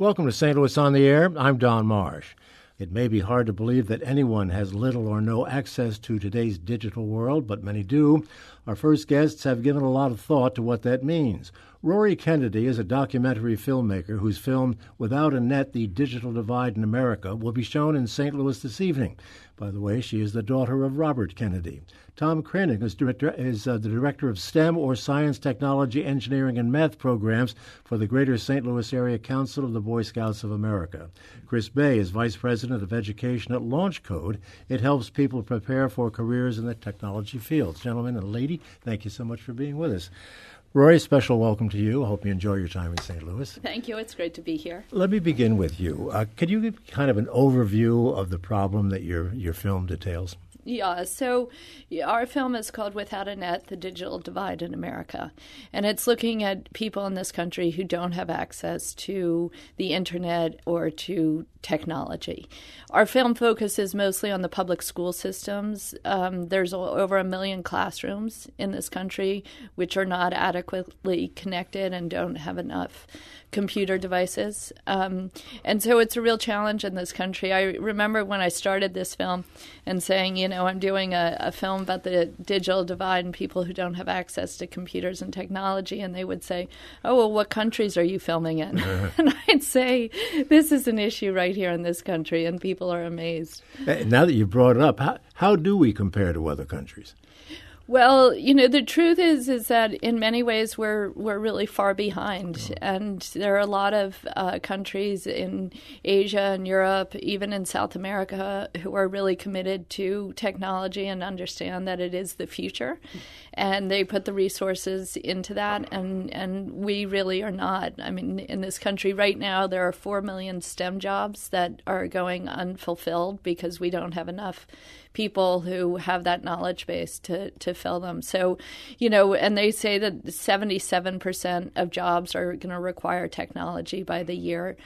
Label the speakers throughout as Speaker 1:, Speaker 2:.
Speaker 1: Welcome to St. Louis on the Air. I'm Don Marsh. It may be hard to believe that anyone has little or no access to today's digital world, but many do. Our first guests have given a lot of thought to what that means. Rory Kennedy is a documentary filmmaker whose film, Without a Net, The Digital Divide in America, will be shown in St. Louis this evening. By the way, she is the daughter of Robert Kennedy. Tom Kroenung is the director of STEM, or Science, Technology, Engineering, and Math programs for the Greater St. Louis Area Council of the Boy Scouts of America. Chris Bay is vice president of education at Launch Code. It helps people prepare for careers in the technology fields. Gentlemen and lady, thank you so much for being with us. Rory, special welcome to you. I hope you enjoy your time in St. Louis.
Speaker 2: Thank you. It's great to be here.
Speaker 1: Let me begin with you. Could you give kind of an overview of the problem that your film details?
Speaker 2: Yeah, so our film is called Without a Net, The Digital Divide in America. And it's looking at people in this country who don't have access to the internet or to technology. Our film focuses mostly on the public school systems. There's over 1 million classrooms in this country which are not adequately connected and don't have enough computer devices. And so it's a real challenge in this country. I remember when I started this film and saying, I'm doing a film about the digital divide and people who don't have access to computers and technology. And they would say, oh, well, what countries are you filming in? And I'd say, this is an issue right here in this country, and people are amazed.
Speaker 1: Now that you brought it up, how do we compare to other countries?
Speaker 2: Well, the truth is that in many ways we're really far behind, and there are a lot of countries in Asia and Europe, even in South America, who are really committed to technology and understand that it is the future, and they put the resources into that, and we really are not. I mean, in this country right now, there are 4 million STEM jobs that are going unfulfilled because we don't have enough people who have that knowledge base to fill them. So, and they say that 77% of jobs are going to require technology by the year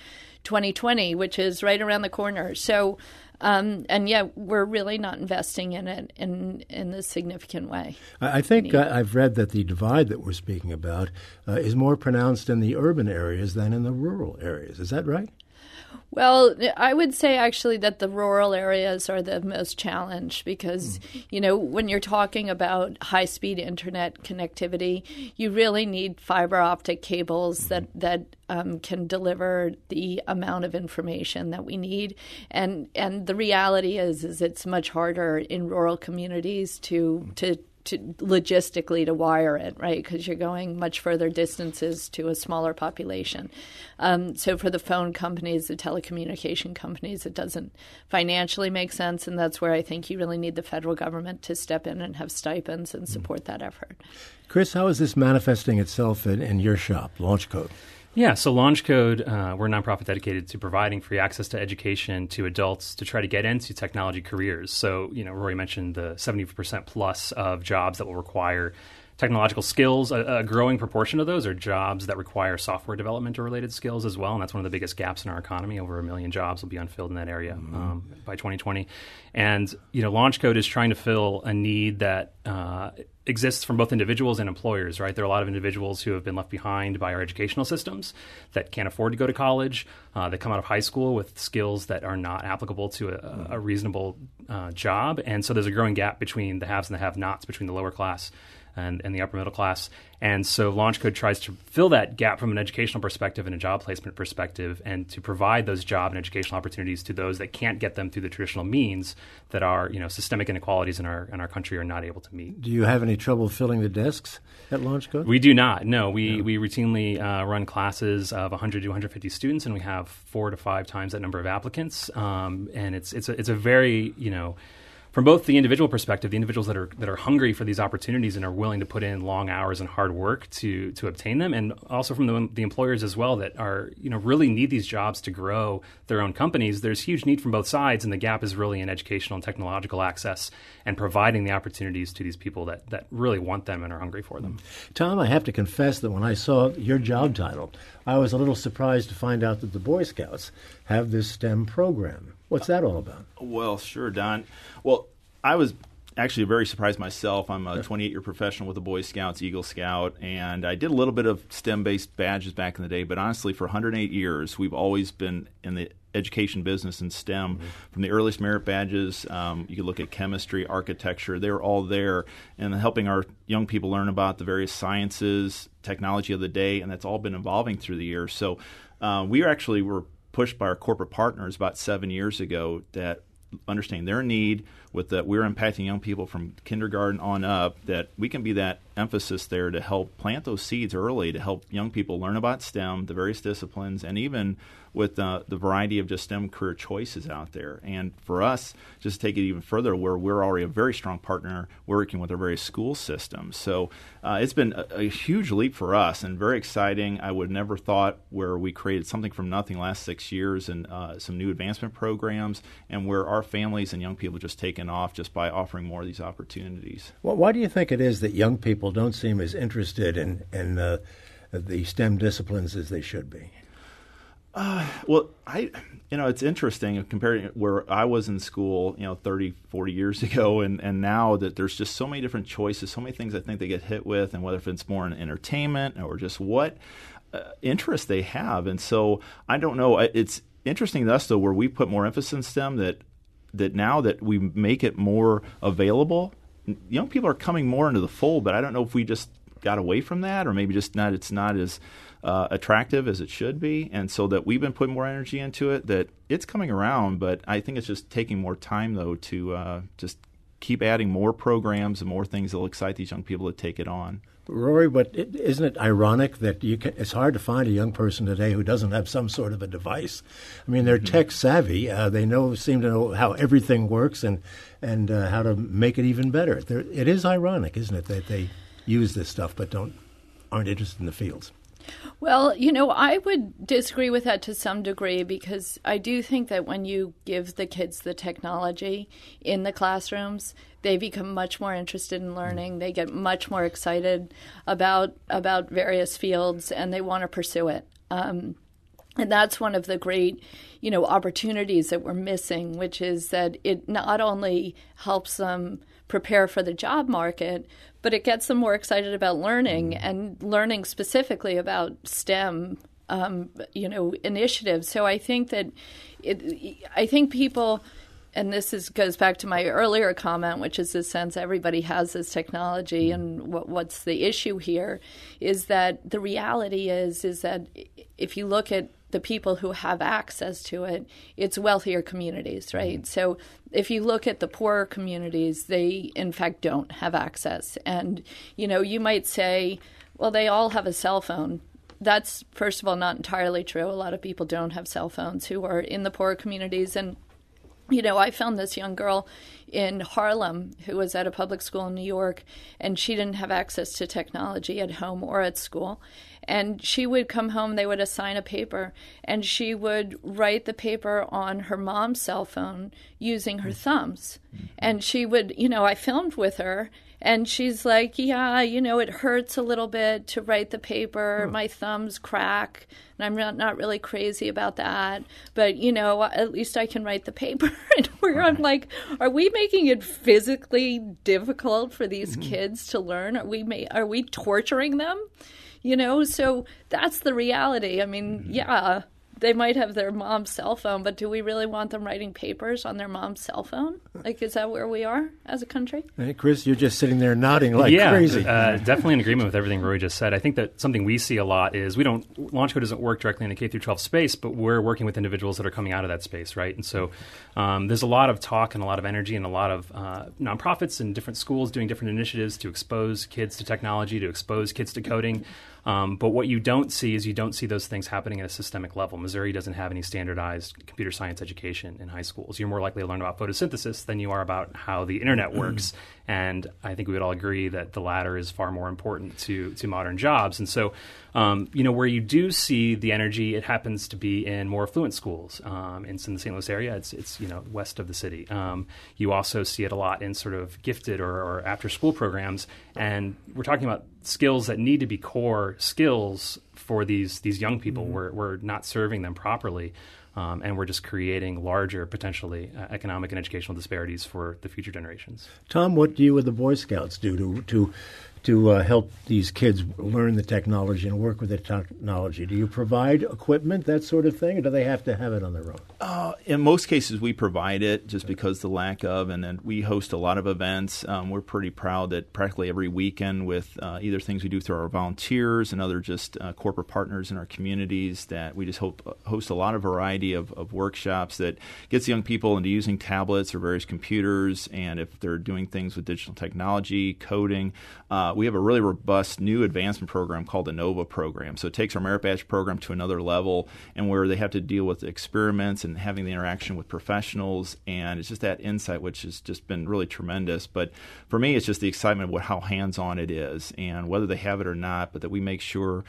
Speaker 2: 2020, which is right around the corner. So, and yet we're really not investing in it in a significant way.
Speaker 1: I think I've read that the divide that we're speaking about is more pronounced in the urban areas than in the rural areas. Is that right?
Speaker 2: Well, I would say actually that the rural areas are the most challenged because, when you're talking about high-speed internet connectivity, you really need fiber optic cables that can deliver the amount of information that we need. And the reality is it's much harder in rural communities to logistically to wire it, right? Because you're going much further distances to a smaller population. So for the phone companies, the telecommunication companies, it doesn't financially make sense, and that's where I think you really need the federal government to step in and have stipends and support that effort.
Speaker 1: Chris, how is this manifesting itself in your shop, Launch Code?
Speaker 3: Yeah, so Launch Code, we're a nonprofit dedicated to providing free access to education to adults to try to get into technology careers. So, Rory mentioned the 70% plus of jobs that will require technological skills. A growing proportion of those are jobs that require software development or related skills as well, and that's one of the biggest gaps in our economy. Over 1 million jobs will be unfilled in that area by 2020. And, Launch Code is trying to fill a need that exists from both individuals and employers, right? There are a lot of individuals who have been left behind by our educational systems that can't afford to go to college. They come out of high school with skills that are not applicable to a reasonable job. And so there's a growing gap between the haves and the have-nots, between the lower class and the upper middle class. And so Launch Code tries to fill that gap from an educational perspective and a job placement perspective, and to provide those job and educational opportunities to those that can't get them through the traditional means that our systemic inequalities in our country are not able to meet.
Speaker 1: Do you have any trouble filling the desks at Launch Code?
Speaker 3: We do not. No, we routinely run classes of 100 to 150 students, and we have 4 to 5 times that number of applicants. And it's a very from both the individual perspective, the individuals that are hungry for these opportunities and are willing to put in long hours and hard work to obtain them, and also from the employers as well that are really need these jobs to grow their own companies. There's huge need from both sides, and the gap is really in educational and technological access and providing the opportunities to these people that really want them and are hungry for them.
Speaker 1: Tom, I have to confess that when I saw your job title, I was a little surprised to find out that the Boy Scouts have this STEM program. What's that all about?
Speaker 4: Well, sure, Don. Well, I was actually very surprised myself. I'm a 28-year professional with the Boy Scouts, Eagle Scout, and I did a little bit of STEM-based badges back in the day, but honestly, for 108 years, we've always been in the education business in STEM. From the earliest merit badges, you could look at chemistry, architecture, they were all there, and helping our young people learn about the various sciences, technology of the day, and that's all been evolving through the years. So we were pushed by our corporate partners about 7 years ago that understanding their need with that we're impacting young people from kindergarten on up, that we can be that emphasis there to help plant those seeds early to help young people learn about STEM, the various disciplines, and even with the variety of just STEM career choices out there. And for us, just to take it even further, where we're already a very strong partner working with our various school systems. So it's been a huge leap for us and very exciting. I would never thought where we created something from nothing last 6 years and some new advancement programs, and where our families and young people just taken off just by offering more of these opportunities.
Speaker 1: Well, why do you think it is that young people don't seem as interested in the STEM disciplines as they should be?
Speaker 4: Well, it's interesting comparing where I was in school, 30, 40 years ago, and now that there's just so many different choices, so many things I think they get hit with, and whether if it's more in entertainment or just what interest they have. And so I don't know. It's interesting to us, though, where we put more emphasis in STEM that now that we make it more available, young people are coming more into the fold, but I don't know if we just got away from that or maybe just it's not as attractive as it should be, and so that we've been putting more energy into it, that it's coming around, but I think it's just taking more time, though, to just keep adding more programs and more things that will excite these young people to take it on.
Speaker 1: Rory, but isn't it ironic that it's hard to find a young person today who doesn't have some sort of a device? I mean, they're tech savvy. They seem to know how everything works and how to make it even better. It is ironic, isn't it, that they use this stuff but aren't interested in the fields?
Speaker 2: Well, I would disagree with that to some degree, because I do think that when you give the kids the technology in the classrooms, they become much more interested in learning. They get much more excited about various fields, and they want to pursue it. And that's one of the great, opportunities that we're missing, which is that it not only helps them prepare for the job market, but it gets them more excited about learning and learning specifically about STEM, initiatives. So I think that I think people, and this goes back to my earlier comment, which is the sense everybody has this technology, and what's the issue here is that the reality is that if you look at the people who have access to it, it's wealthier communities, right? So if you look at the poorer communities, they in fact don't have access. And, you might say, well, they all have a cell phone. That's, first of all, not entirely true. A lot of people don't have cell phones who are in the poorer communities. And, I found this young girl in Harlem who was at a public school in New York, and she didn't have access to technology at home or at school. And she would come home, they would assign a paper, and she would write the paper on her mom's cell phone using her thumbs. And she would, I filmed with her, and she's like, yeah, it hurts a little bit to write the paper. My thumbs crack, and I'm not really crazy about that. But, at least I can write the paper. And I'm like, are we making it physically difficult for these kids to learn? Are we torturing them? So that's the reality. I mean, yeah, they might have their mom's cell phone, but do we really want them writing papers on their mom's cell phone? Like, is that where we are as a country?
Speaker 1: Hey, Chris, you're just sitting there nodding like crazy.
Speaker 3: Definitely in agreement with everything Rory just said. I think that something we see a lot is LaunchCode doesn't work directly in the K-12 space, but we're working with individuals that are coming out of that space, right? And so there's a lot of talk and a lot of energy and a lot of nonprofits and different schools doing different initiatives to expose kids to technology, to expose kids to coding. But what you don't see is those things happening at a systemic level. Missouri doesn't have any standardized computer science education in high schools. You're more likely to learn about photosynthesis than you are about how the internet works. And I think we would all agree that the latter is far more important to modern jobs. And so, where you do see the energy, it happens to be in more affluent schools. In the St. Louis area, it's west of the city. You also see it a lot in sort of gifted or after-school programs. And we're talking about skills that need to be core skills for these young people. We're not serving them properly, and we're just creating larger, potentially, economic and educational disparities for the future generations.
Speaker 1: Tom, what do you and the Boy Scouts do to help these kids learn the technology and work with the technology? Do you provide equipment, that sort of thing, or do they have to have it on their own?
Speaker 4: In most cases, we provide it just because the lack of, and then we host a lot of events. We're pretty proud that practically every weekend with either things we do through our volunteers and other just corporate partners in our communities, that we just host a lot of variety of workshops that gets young people into using tablets or various computers, and if they're doing things with digital technology, coding. We have a really robust new advancement program called the NOVA program. So it takes our Merit Badge program to another level, and where they have to deal with experiments and having the interaction with professionals, and it's just that insight which has just been really tremendous. But for me, it's just the excitement of how hands-on it is, and whether they have it or not, but that we make sure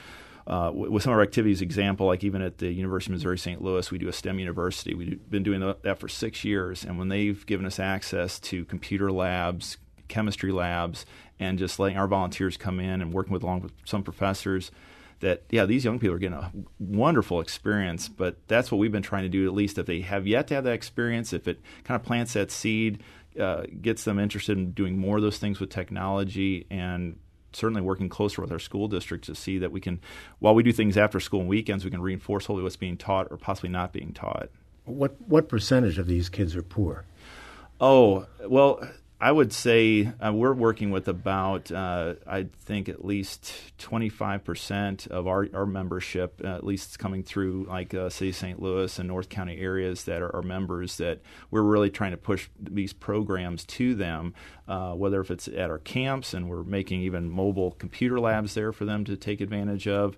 Speaker 4: with some of our activities, example, like even at the University of Missouri St. Louis, we do a STEM university. We've been doing that for 6 years, and when they've given us access to computer labs, chemistry labs, and just letting our volunteers come in and working along with some professors, that, these young people are getting a wonderful experience. But that's what we've been trying to do, at least if they have yet to have that experience, if it kind of plants that seed, gets them interested in doing more of those things with technology, and certainly working closer with our school districts to see that we can, while we do things after school and weekends, we can reinforce hopefully what's being taught or possibly not being taught.
Speaker 1: What percentage of these kids are poor?
Speaker 4: Oh, well, I would say we're working with about, I think, at least 25% of our membership, at least coming through like City of St. Louis and North County areas that are members, that we're really trying to push these programs to them, whether if it's at our camps, and we're making even mobile computer labs there for them to take advantage of.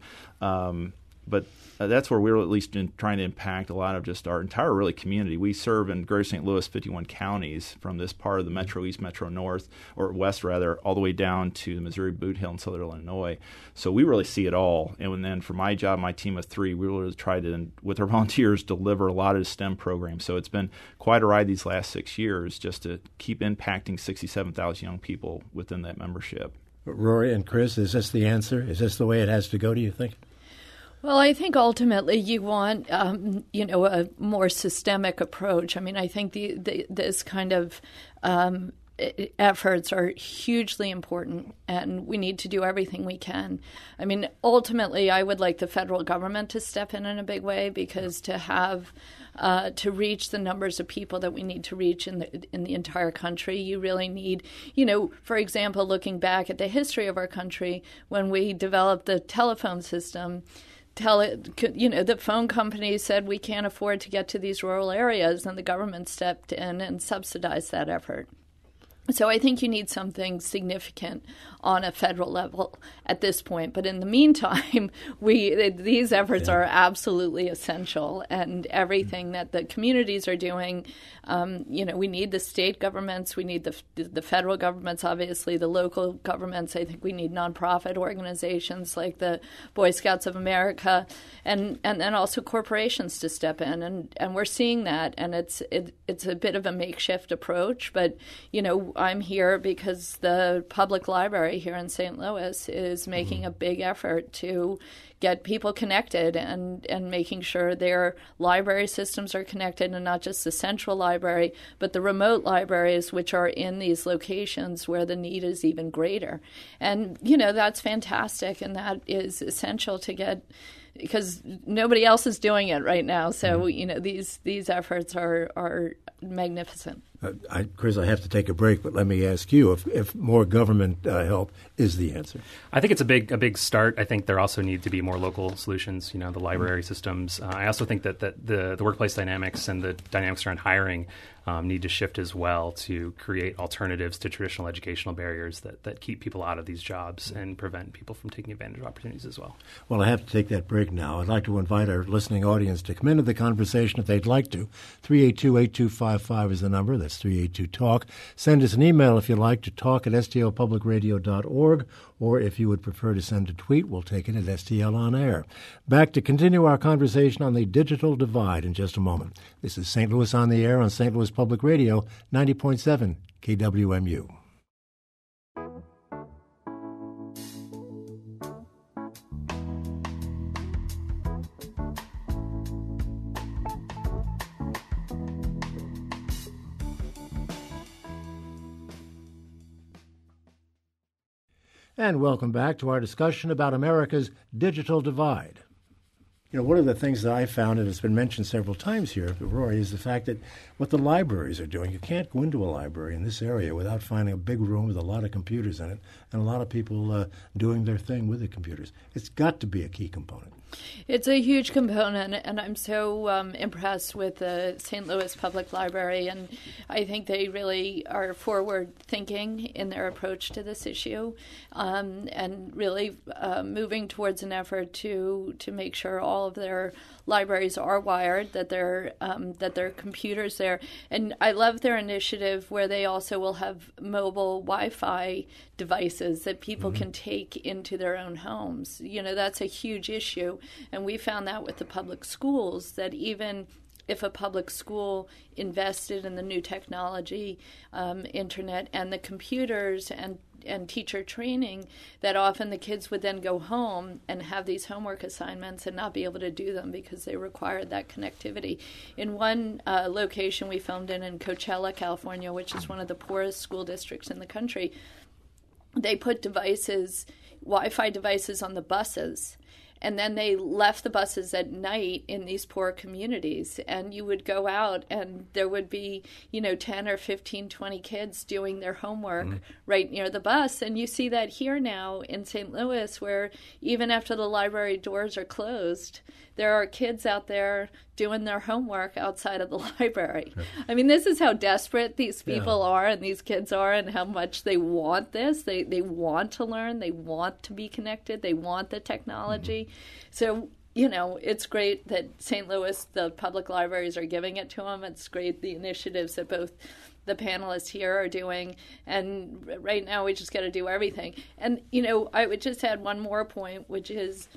Speaker 4: But that's where we're at least trying to impact a lot of just our entire really community. We serve in Greater St. Louis 51 counties, from this part of the Metro East, Metro North, or West rather, all the way down to the Missouri Boot Hill and Southern Illinois. So we really see it all. And then for my job, my team of 3, we really try to, with our volunteers, deliver a lot of STEM programs. So it's been quite a ride these last 6 years just to keep impacting 67,000 young people within that membership.
Speaker 1: Rory and Chris, is this the answer? Is this the way it has to go, do you think?
Speaker 2: Well, I think ultimately you want, a more systemic approach. I mean, I think this kind of efforts are hugely important, and we need to do everything we can. I mean, ultimately, I would like the federal government to step in a big way, because to have to reach the numbers of people that we need to reach in the entire country, you really need, for example, looking back at the history of our country, when we developed the telephone system. The phone companies said we can't afford to get to these rural areas, and the government stepped in and subsidized that effort. So I think you need something significant on a federal level at this point. But in the meantime, these efforts are absolutely essential, and everything that the communities are doing, we need the state governments, we need the federal governments, obviously the local governments. I think we need nonprofit organizations like the Boy Scouts of America, and then also corporations to step in, and we're seeing that, and it's a bit of a makeshift approach, but I'm here because the public library here in St. Louis is making a big effort to get people connected and making sure their library systems are connected, and not just the central library, but the remote libraries, which are in these locations where the need is even greater. And, that's fantastic, and that is essential to get, because nobody else is doing it right now. So, these efforts are magnificent.
Speaker 1: Chris, I have to take a break, but let me ask you if more government help is the answer.
Speaker 3: I think it's a big start. I think there also need to be more local solutions, the library systems. I also think that the workplace dynamics and the dynamics around hiring need to shift as well, to create alternatives to traditional educational barriers that keep people out of these jobs and prevent people from taking advantage of opportunities as well.
Speaker 1: Well, I have to take that break now. I'd like to invite our listening audience to come into the conversation if they'd like to. 382-8255 is the number. That's 382-TALK. Send us an email if you like to talk@stlpublicradio.org, or if you would prefer to send a tweet, we'll take it at STL On Air. Back to continue our conversation on the digital divide in just a moment. This is St. Louis on the Air on St. Louis Public Radio, 90.7 KWMU. And welcome back to our discussion about America's digital divide. One of the things that I found, and it's been mentioned several times here, Rory, is the fact that what the libraries are doing. You can't go into a library in this area without finding a big room with a lot of computers in it and a lot of people doing their thing with the computers. It's got to be a key component.
Speaker 2: It's a huge component, and I'm so impressed with the St. Louis Public Library, and I think they really are forward-thinking in their approach to this issue, and really moving towards an effort to make sure all of their libraries are wired, that there are computers there. And I love their initiative where they also will have mobile Wi-Fi devices that people can take into their own homes. That's a huge issue. And we found that with the public schools, that even if a public school invested in the new technology, internet, and the computers and teacher training, that often the kids would then go home and have these homework assignments and not be able to do them because they required that connectivity. In one location we filmed in Coachella, California, which is one of the poorest school districts in the country, they put Wi-Fi devices on the buses. And then they left the buses at night in these poor communities. And you would go out and there would be, 10 or 15, 20 kids doing their homework right near the bus. And you see that here now in St. Louis, where even after the library doors are closed, there are kids out there doing their homework outside of the library. I mean, this is how desperate these people are and these kids are, and how much they want this. They want to learn. They want to be connected. They want the technology. So, it's great that St. Louis, the public libraries, are giving it to them. It's great the initiatives that both the panelists here are doing. And right now we just got to do everything. And, I would just add one more point, which is,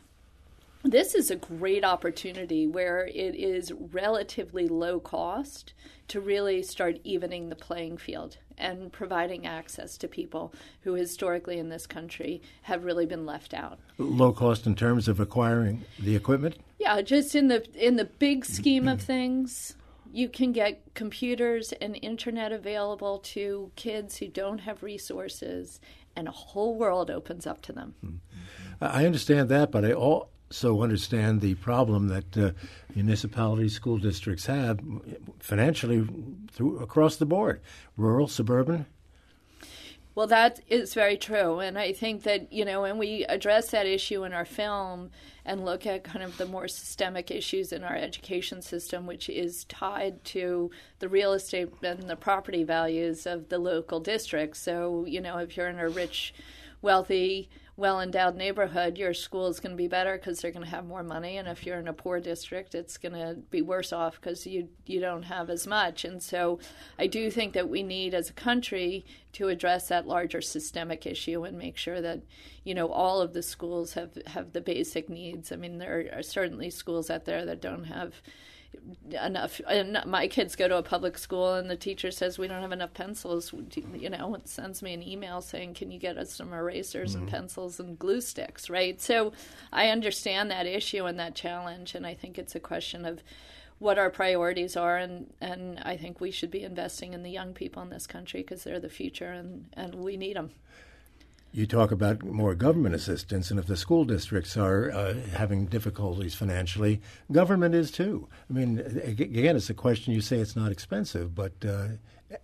Speaker 2: this is a great opportunity where it is relatively low cost to really start evening the playing field and providing access to people who historically in this country have really been left out.
Speaker 1: Low cost in terms of acquiring the equipment?
Speaker 2: Yeah, just in the big scheme of things, you can get computers and internet available to kids who don't have resources, and a whole world opens up to them.
Speaker 1: I understand that, but I also understand the problem that municipalities, school districts have financially across the board, rural, suburban.
Speaker 2: Well, that is very true. And I think that, when we address that issue in our film and look at kind of the more systemic issues in our education system, which is tied to the real estate and the property values of the local districts. So, if you're in a rich, wealthy, well-endowed neighborhood, your school is going to be better because they're going to have more money. And if you're in a poor district, it's going to be worse off because you don't have as much. And so I do think that we need, as a country, to address that larger systemic issue and make sure that, all of the schools have the basic needs. I mean, there are certainly schools out there that don't have enough. And my kids go to a public school and the teacher says we don't have enough pencils. It sends me an email saying, can you get us some erasers and pencils and glue sticks, right? So I understand that issue and that challenge, and I think it's a question of what our priorities are, and I think we should be investing in the young people in this country because they're the future, and we need them.
Speaker 1: You talk about more government assistance, and if the school districts are having difficulties financially, government is too. I mean, again, it's a question. You say it's not expensive, but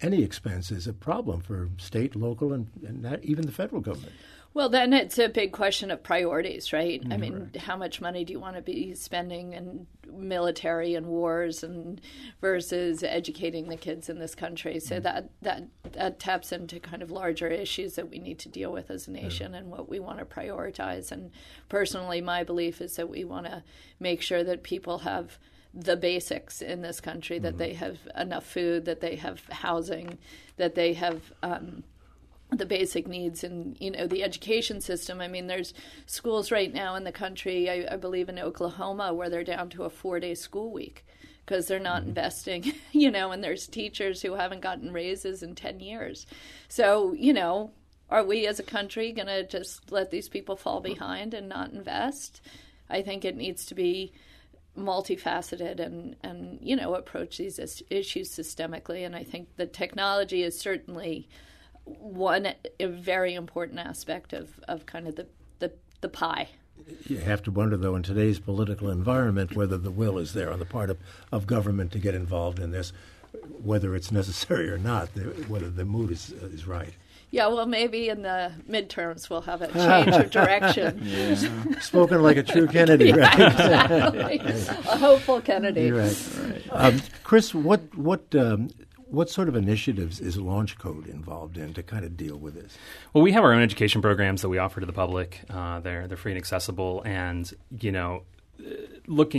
Speaker 1: any expense is a problem for state, local, and not even the federal government.
Speaker 2: Well, then it's a big question of priorities, right? I mean, how much money do you want to be spending in military and wars and versus educating the kids in this country? So that taps into kind of larger issues that we need to deal with as a nation and what we want to prioritize. And personally, my belief is that we want to make sure that people have the basics in this country, that they have enough food, that they have housing, that they have the basic needs in, the education system. I mean, there's schools right now in the country, I believe in Oklahoma, where they're down to a 4-day school week because they're not investing, and there's teachers who haven't gotten raises in 10 years. So, are we as a country going to just let these people fall behind and not invest? I think it needs to be multifaceted and approach these issues systemically. And I think the technology is certainly a very important aspect of kind of the pie.
Speaker 1: You have to wonder, though, in today's political environment, whether the will is there on the part of government to get involved in this, whether it's necessary or not, whether the mood is right.
Speaker 2: Yeah, well, maybe in the midterms we'll have a change of direction.
Speaker 1: Yeah. Spoken like a true Kennedy, right?
Speaker 2: Exactly. A hopeful Kennedy.
Speaker 1: Right. Chris, what sort of initiatives is Launch Code involved in to kind of deal with this?
Speaker 3: Well, we have our own education programs that we offer to the public. They're free and accessible, and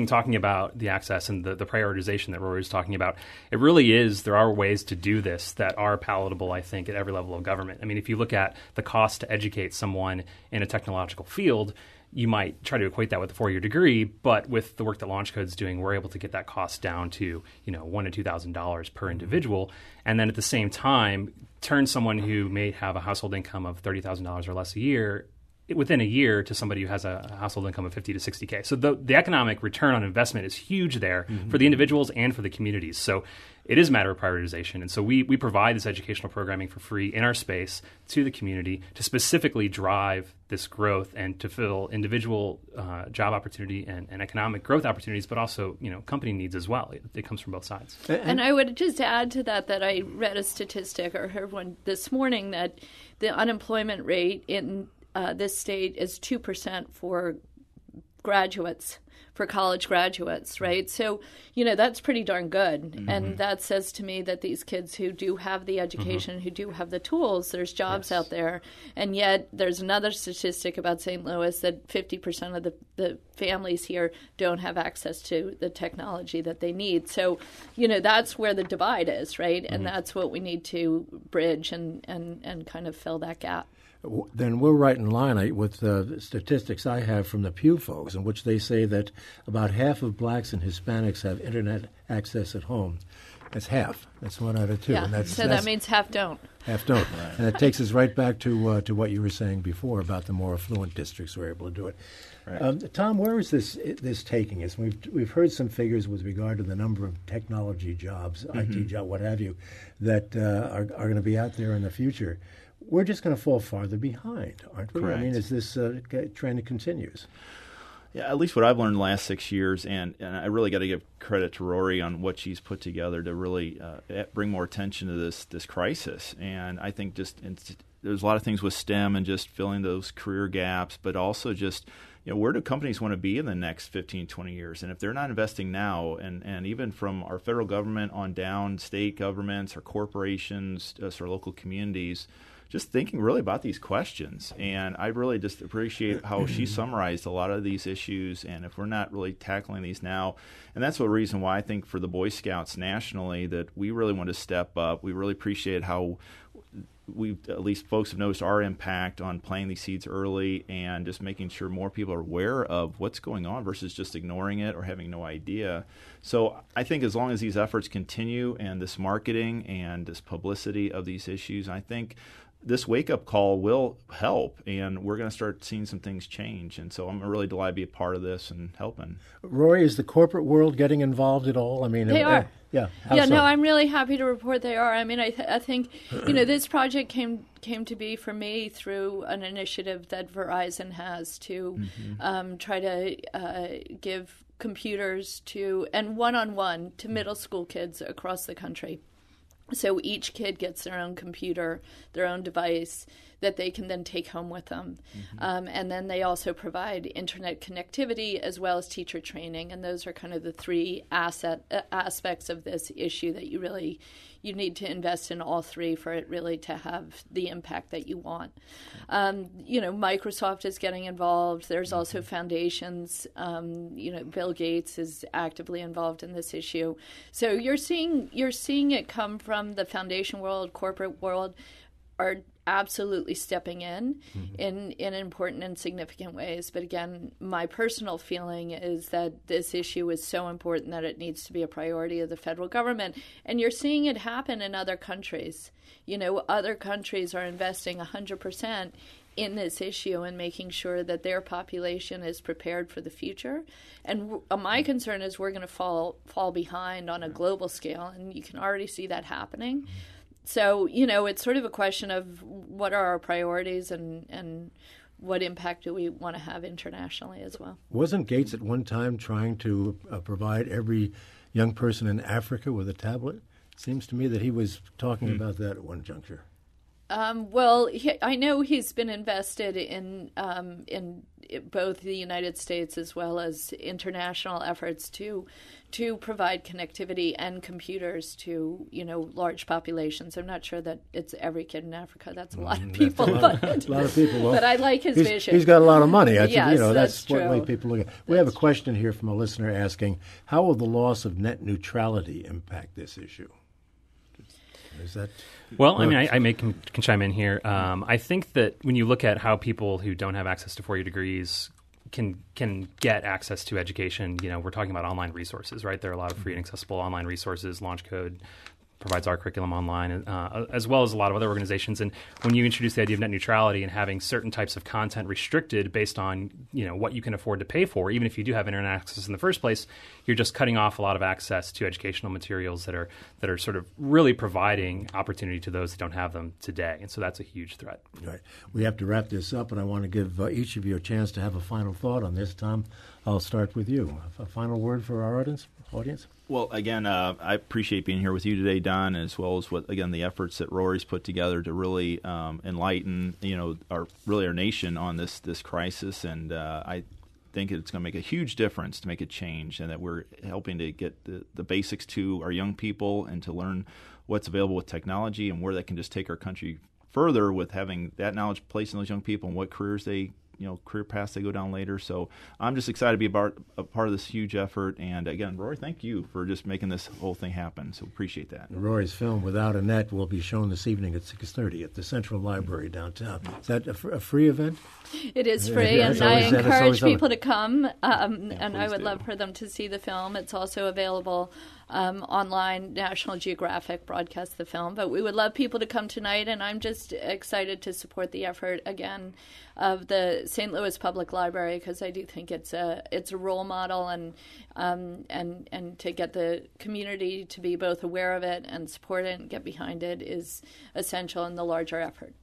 Speaker 3: talking about the access and the prioritization that Rory was talking about, it really is, there are ways to do this that are palatable, I think, at every level of government. I mean, if you look at the cost to educate someone in a technological field, you might try to equate that with a 4-year degree, but with the work that Launch Code's doing, we're able to get that cost down to, $1,000 to $2,000 per individual, and then at the same time, turn someone who may have a household income of $30,000 or less a year within a year to somebody who has a household income of $50,000 to $60,000. So the economic return on investment is huge there for the individuals and for the communities. So it is a matter of prioritization. And so we provide this educational programming for free in our space to the community to specifically drive this growth and to fill individual job opportunity and economic growth opportunities, but also, company needs as well. It comes from both sides.
Speaker 2: And I would just add to that I read a statistic or heard one this morning that the unemployment rate in this state is 2% for graduates, for college graduates, right? So, that's pretty darn good. And that says to me that these kids who do have the education, who do have the tools, there's jobs out there. And yet there's another statistic about St. Louis that 50% of the families here don't have access to the technology that they need. So, that's where the divide is, right? And that's what we need to bridge and kind of fill that gap.
Speaker 1: Then we're right in line with the statistics I have from the Pew folks, in which they say that about half of blacks and Hispanics have internet access at home. That's half. That's 1 out of 2.
Speaker 2: Yeah,
Speaker 1: and
Speaker 2: that means half don't.
Speaker 1: Half don't. And it takes us right back to what you were saying before about the more affluent districts who are able to do it. Right. Tom, where is this taking us? We've heard some figures with regard to the number of technology jobs, IT job, what have you, that are going to be out there in the future. We're just going to fall farther behind, aren't we?
Speaker 4: Correct.
Speaker 1: I mean, as this trend continues.
Speaker 4: Yeah, at least what I've learned the last 6 years, and I really got to give credit to Rory on what she's put together to really bring more attention to this crisis. And I think there's a lot of things with STEM and just filling those career gaps, but also just where do companies want to be in the next 15, 20 years? And if they're not investing now, and even from our federal government on down, state governments, our corporations, our local communities, just thinking really about these questions. And I really just appreciate how she summarized a lot of these issues. And if we're not really tackling these now, and that's the reason why I think for the Boy Scouts nationally that we really want to step up. We really appreciate how at least folks have noticed our impact on planting these seeds early and just making sure more people are aware of what's going on versus just ignoring it or having no idea. So I think as long as these efforts continue and this marketing and this publicity of these issues, I think this wake-up call will help, and we're going to start seeing some things change. And so I'm really delighted to be a part of this and helping.
Speaker 1: Rory, is the corporate world getting involved at all? I mean,
Speaker 2: they are.
Speaker 1: Yeah.
Speaker 2: No, I'm really happy to report they are. I mean, I think, this project came to be for me through an initiative that Verizon has to try to give computers and one-on-one to middle school kids across the country. So each kid gets their own computer, their own device that they can then take home with them. And then they also provide internet connectivity as well as teacher training. And those are kind of the three aspects of this issue that you need to invest in all three for it really to have the impact that you want. Microsoft is getting involved. There's also foundations. Bill Gates is actively involved in this issue. So you're seeing it come from the foundation world, corporate world, are absolutely stepping in important and significant ways. But again, my personal feeling is that this issue is so important that it needs to be a priority of the federal government. And you're seeing it happen in other countries. Other countries are investing 100% in this issue and making sure that their population is prepared for the future. And my concern is we're going to fall behind on a global scale, and you can already see that happening. So, it's sort of a question of what are our priorities and what impact do we want to have internationally as well.
Speaker 1: Wasn't Gates at one time trying to provide every young person in Africa with a tablet? It seems to me that he was talking about that at one juncture.
Speaker 2: I know he's been invested in both the United States as well as international efforts to provide connectivity and computers to large populations. I'm not sure that it's every kid in Africa. That's a lot of people.
Speaker 1: A lot of people. Well,
Speaker 2: but I like his vision.
Speaker 1: He's got a lot of money.
Speaker 2: Yes,
Speaker 1: that's
Speaker 2: true.
Speaker 1: what way people look at it. We have a question here from a listener asking, how will the loss of net neutrality impact this issue? Is that...
Speaker 3: Well, I mean, I can chime in here. I think that when you look at how people who don't have access to 4-year degrees can get access to education, we're talking about online resources, right? There are a lot of free and accessible online resources. LaunchCode provides our curriculum online, as well as a lot of other organizations. And when you introduce the idea of net neutrality and having certain types of content restricted based on what you can afford to pay for, even if you do have internet access in the first place, you're just cutting off a lot of access to educational materials that are sort of really providing opportunity to those that don't have them today. And so that's a huge threat.
Speaker 1: Right. We have to wrap this up, and I want to give each of you a chance to have a final thought on this. Tom, I'll start with you. A final word for our audience?
Speaker 4: Well, again, I appreciate being here with you today, Don, as well as the efforts that Rory's put together to really enlighten, our nation on this crisis, and I think it's going to make a huge difference to make a change, and that we're helping to get the basics to our young people and to learn what's available with technology and where that can just take our country further with having that knowledge placed in those young people and what careers career paths they go down later. So I'm just excited to be a part of this huge effort. And again, Rory, thank you for just making this whole thing happen. So appreciate that.
Speaker 1: Rory's film, Without a Net, will be shown this evening at 6:30 at the Central Library downtown. Is that a free event?
Speaker 2: It is free, and I encourage people to come, and I would love for them to see the film. It's also available online. National Geographic broadcasts the film, but we would love people to come tonight, and I'm just excited to support the effort again of the St. Louis Public Library, because I do think it's a role model, and to get the community to be both aware of it and support it and get behind it is essential in the larger effort.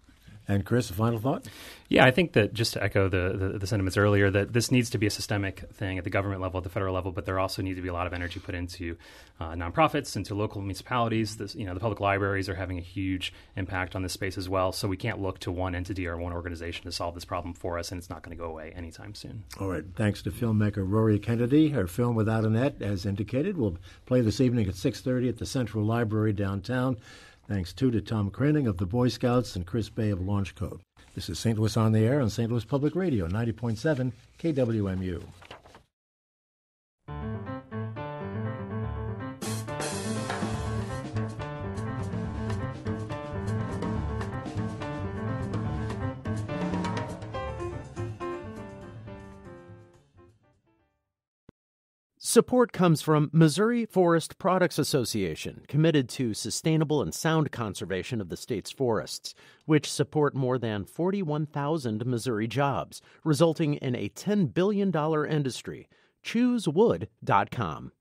Speaker 1: And Chris, a final thought?
Speaker 3: Yeah, I think that just to echo the sentiments earlier, that this needs to be a systemic thing at the government level, at the federal level, but there also needs to be a lot of energy put into nonprofits, into local municipalities. The public libraries are having a huge impact on this space as well, so we can't look to one entity or one organization to solve this problem for us, and it's not going to go away anytime soon. All
Speaker 1: right. Thanks to filmmaker Rory Kennedy. Her film, Without a Net, as indicated, will play this evening at 6:30 at the Central Library downtown. Thanks, too, to Tom Kroenung of the Boy Scouts and Chris Bay of LaunchCode. This is St. Louis on the Air on St. Louis Public Radio, 90.7 KWMU.
Speaker 5: Support comes from Missouri Forest Products Association, committed to sustainable and sound conservation of the state's forests, which support more than 41,000 Missouri jobs, resulting in a $10 billion industry. ChooseWood.com.